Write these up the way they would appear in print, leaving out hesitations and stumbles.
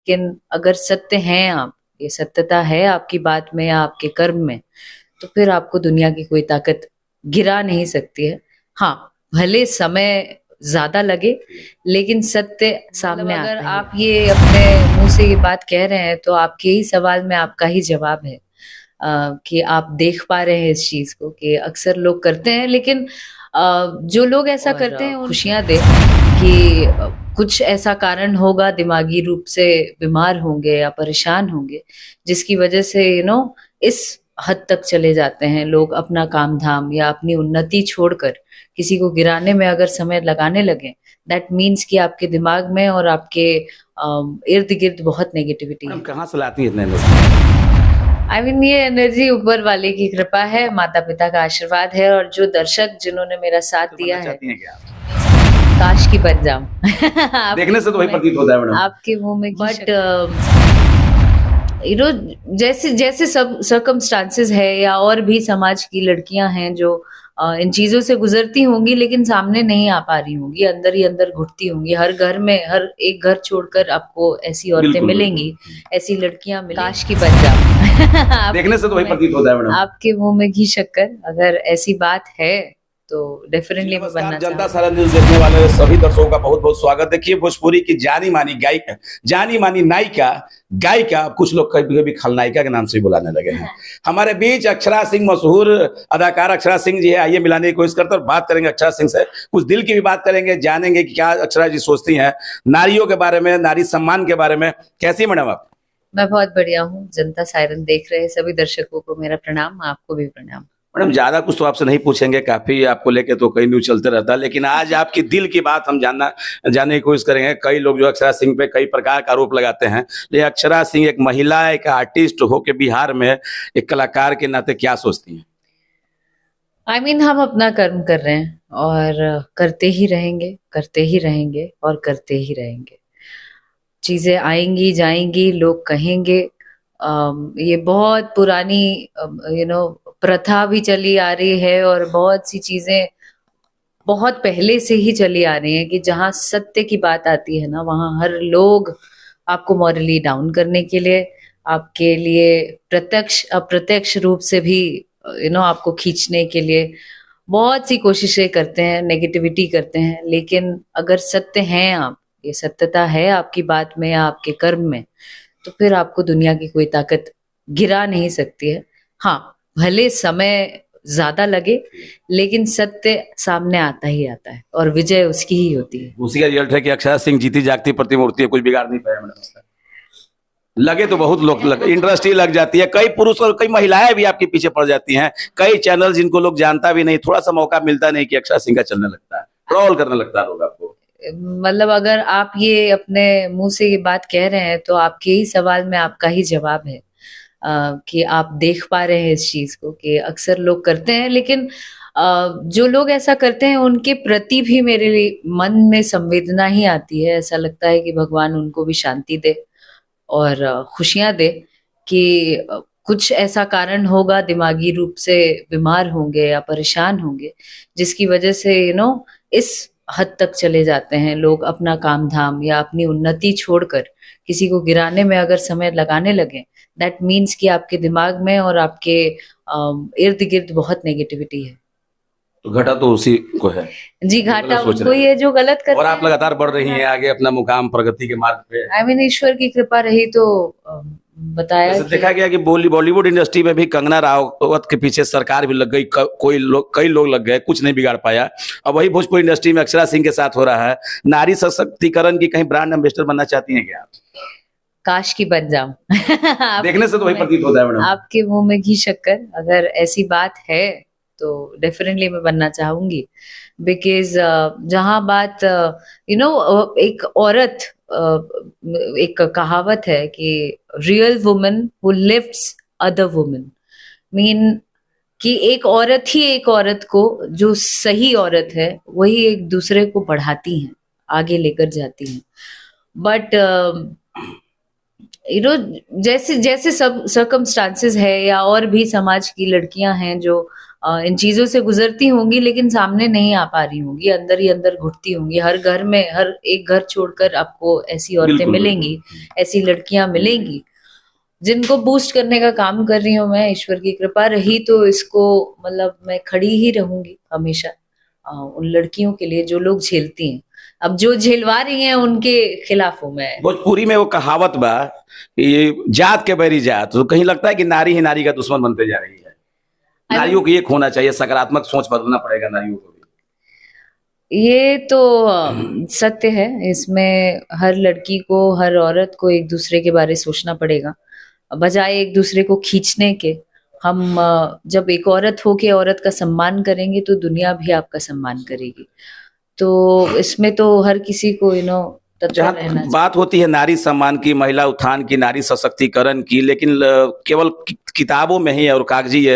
लेकिन अगर सत्य हैं आप, ये सत्यता है आपकी बात में या आपके कर्म में, तो फिर आपको दुनिया की कोई ताकत गिरा नहीं सकती है। हाँ, भले समय ज्यादा लगे, लेकिन सत्य सामने आता है। अगर आप ये अपने मुंह से ये बात कह रहे हैं तो आपके ही सवाल में आपका ही जवाब है, कि आप देख पा रहे हैं इस चीज को कि अक्सर लोग करते हैं, लेकिन जो लोग ऐसा करते हैं खुशियां दे कि कुछ ऐसा कारण होगा, दिमागी रूप से बीमार होंगे या परेशान होंगे, जिसकी वजह से इस हद तक चले जाते हैं लोग, अपना काम धाम या अपनी उन्नति छोड़कर किसी को गिराने में अगर समय लगाने लगे, दैट मीन्स कि आपके दिमाग में और आपके इर्द गिर्द बहुत नेगेटिविटी है। कहाँ से लाती है इतने लोग? ये एनर्जी ऊपर वाले की कृपा है, माता पिता का आशीर्वाद है, और जो दर्शक जिन्होंने मेरा साथ दिया है, काश की बन जाऊं। देखने से तो वही प्रतीत होता है मैडम आपके मुंह में, बट जैसे जैसे सब सर्कमस्टांसेस है, या और भी समाज की लड़कियां हैं जो इन चीजों से गुजरती होंगी, लेकिन सामने नहीं आ पा रही होंगी, अंदर ही अंदर घुटती होंगी। हर घर में, हर एक घर छोड़कर आपको ऐसी औरतें मिलेंगी, ऐसी लड़कियां मिलेंगी। काश की बन जाओ। देखने से तो वही प्रतीत होता है मैडम। आपके मुंह में घी शक्कर, अगर ऐसी बात है तो डेफिनेटली मैं बनना जनता सारा न्यूज देखने वाले सभी दर्शकों का बहुत बहुत स्वागत। देखिए, भोजपुरी की जानी मानी गायिका, जानी मानी नायिका, गायिका, कुछ लोग कभी कभी खलनायिका के नाम से बुलाने लगे हैं। हमारे बीच अक्षरा सिंह, मशहूर अदाकार अक्षरा सिंह जी है। आइए मिलाने की कोशिश करते हैं और बात करेंगे अक्षरा सिंह से, कुछ दिल की भी बात करेंगे, जानेंगे कि क्या अक्षरा जी सोचती हैं नारियों के बारे में, नारी सम्मान के बारे में। कैसी मैडम आप? मैं बहुत बढ़िया हूँ। जनता सायरन देख रहे सभी दर्शकों को मेरा प्रणाम, आपको भी प्रणाम। मैडम, ज्यादा कुछ तो आपसे नहीं पूछेंगे, काफी आपको लेके तो कई न्यूज चलते रहता है, लेकिन आज आपकी दिल की बात हम जानने की कोशिश करेंगे। कई लोग जो अक्षरा सिंह पे कई प्रकार का आरोप लगाते हैं, लेकिन अक्षरा सिंह एक महिला, एक आर्टिस्ट हो के बिहार में एक कलाकार के नाते क्या सोचती हैं? हम अपना कर्म कर रहे हैं और करते ही रहेंगे, करते ही रहेंगे और करते ही रहेंगे। चीजें आएंगी जाएंगी, लोग कहेंगे। ये बहुत पुरानी प्रथा भी चली आ रही है, और बहुत सी चीजें बहुत पहले से ही चली आ रही हैं कि जहां सत्य की बात आती है ना, वहां हर लोग आपको मॉरली डाउन करने के लिए, आपके लिए प्रत्यक्ष अप्रत्यक्ष रूप से भी आपको खींचने के लिए बहुत सी कोशिशें करते हैं, नेगेटिविटी करते हैं। लेकिन अगर सत्य हैं आप, ये सत्यता है आपकी बात में या आपके कर्म में, तो फिर आपको दुनिया की कोई ताकत गिरा नहीं सकती है। हाँ, भले समय ज्यादा लगे, लेकिन सत्य सामने आता ही आता है, और विजय उसकी ही होती है। उसी का रिजल्ट है कि अक्षरा सिंह जीती जागती प्रतिमूर्ति है, कुछ बिगाड़ नहीं पाया मैडम। लगे तो बहुत लोग इंडस्ट्री लग जाती है, कई पुरुष और कई महिलाएं भी आपके पीछे पड़ जाती हैं, कई चैनल जिनको लोग जानता भी नहीं, थोड़ा सा मौका मिलता नहीं कि अक्षरा सिंह का चलने लगता है, ट्रोल करने लगता है लोग आपको। अगर आप ये अपने मुंह से ये बात कह रहे हैं तो आपके ही सवाल में आपका ही जवाब है, कि आप देख पा रहे हैं इस चीज को कि अक्सर लोग करते हैं, लेकिन जो लोग ऐसा करते हैं उनके प्रति भी मेरे मन में संवेदना ही आती है। ऐसा लगता है कि भगवान उनको भी शांति दे और खुशियां दे, कि कुछ ऐसा कारण होगा, दिमागी रूप से बीमार होंगे या परेशान होंगे, जिसकी वजह से इस हद तक चले जाते हैं लोग, अपना काम धाम या अपनी उन्नति छोड़कर किसी को गिराने में अगर समय लगाने लगे, दैट मीन्स कि आपके दिमाग में और आपके इर्द गिर्द बहुत नेगेटिविटी है। तो घाटा तो उसी को है जी, घाटा उनको ही है जो गलत करते हैं। और आप लगातार बढ़ रही हैं आगे अपना मुकाम प्रगति के मार्ग पे। ईश्वर की कृपा रही तो बताया कि देखा गया कि बॉलीवुड इंडस्ट्री में भी कंगना रावत के पीछे सरकार भी लग गई, कई लोग लग गए, कुछ नहीं बिगाड़ पाया। अब वही भोजपुरी इंडस्ट्री में अक्षरा सिंह के साथ हो रहा है। नारी सशक्तिकरण की कहीं ब्रांड एम्बेसडर बनना चाहती हैं क्या आप? काश की बन जाऊं। देखने से तो वही प्रतीत होता है मैडम। आपके मुंह में घी शक्कर, अगर ऐसी बात है तो डेफिनेटली मैं बनना चाहूंगी। बिकॉज जहां बात एक औरत, एक कहावत है कि real woman who lifts other woman, mean कि एक औरत ही एक औरत को, जो सही औरत है वही एक दूसरे को बढ़ाती हैं, आगे लेकर जाती हैं। बट यू नो जैसे जैसे सब सर्कमस्टांसेस है या और भी समाज की लड़कियां हैं जो इन चीजों से गुजरती होंगी लेकिन सामने नहीं आ पा रही होंगी, अंदर ही अंदर घुटती होंगी। हर घर में, हर एक घर छोड़कर आपको ऐसी औरतें बिल्कुल मिलेंगी, बिल्कुल। ऐसी लड़कियां मिलेंगी जिनको बूस्ट करने का काम कर रही हूँ मैं। ईश्वर की कृपा रही तो इसको मतलब मैं खड़ी ही रहूंगी हमेशा उन लड़कियों के लिए जो लोग झेलती हैं। अब जो झेलवा रही हैं उनके खिलाफ हूँ मैं। भोजपुरी में वो कहावत बा, ये जात के बैरी जात, तो कहीं लगता है कि नारी ही नारी का दुश्मन बनते जा रही है। I mean, नारियों को एक होना चाहिए, सकारात्मक सोच बदलना पड़ेगा नारियों को भी। ये तो सत्य है। इसमें हर लड़की को, हर औरत को एक दूसरे के बारे सोचना पड़ेगा बजाय एक दूसरे को खींचने के। हम जब एक औरत हो के औरत का सम्मान करेंगे तो दुनिया भी आपका सम्मान करेगी। तो इसमें तो हर किसी को तत्पर जहाँ रहना चाहिए। बात होती है नारी सम्मान की, महिला उत्थान की, नारी सशक्तिकरण की, लेकिन केवल किताबों में ही और कागजी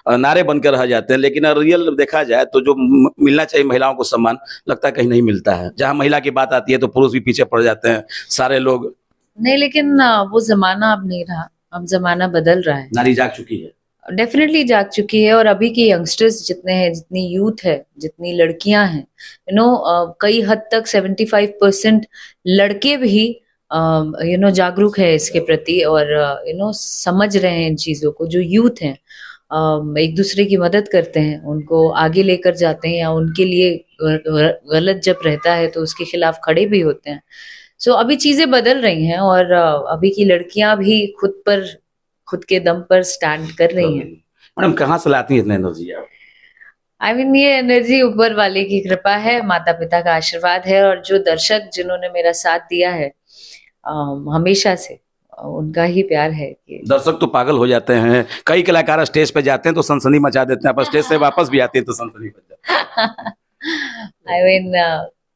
नारे बनकर रह जाते हैं, लेकिन रियल देखा जाए तो जो मिलना चाहिए महिलाओं को सम्मान, लगता है कहीं नहीं मिलता है। जहाँ महिला की बात आती है तो पुरुष भी पीछे पड़ जाते हैं सारे लोग। नहीं, लेकिन वो जमाना अब नहीं रहा, अब जमाना बदल रहा है। नारी जाग चुकी है, डेफिनेटली जाग चुकी है। और अभी के यंगस्टर्स जितने हैं, जितनी यूथ है, जितनी लड़कियां हैं, कई हद तक 75% लड़के भी जागरूक है इसके प्रति और समझ रहे हैं इन चीजों को। जो यूथ हैं एक दूसरे की मदद करते हैं, उनको आगे लेकर जाते हैं, या उनके लिए गलत जब रहता है तो उसके खिलाफ खड़े भी होते हैं। सो अभी चीजें बदल रही हैं और अभी की लड़कियां भी खुद के दम पर स्टैंड कर रही हैं। मैडम कहाँ से लाती है इतनी एनर्जी आप? ये एनर्जी ऊपर वाले की कृपा है, माता पिता का आशीर्वाद है और जो दर्शक जिन्होंने मेरा साथ दिया है हमेशा से, उनका ही प्यार है कि दर्शक तो पागल हो जाते हैं। कई कलाकार स्टेज पे जाते हैं तो सनसनी मचा देते हैं, आप स्टेज से वापस भी आते हैं तो सनसनी मचा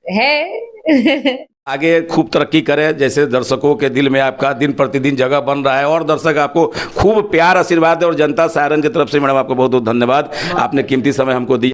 है। आगे खूब तरक्की करें, जैसे दर्शकों के दिल में आपका दिन प्रतिदिन जगह बन रहा है और दर्शक आपको खूब प्यार आशीर्वाद और जनता सायरन की तरफ से मैडम आपको बहुत बहुत धन्यवाद, आपने कीमती समय हमको दिया।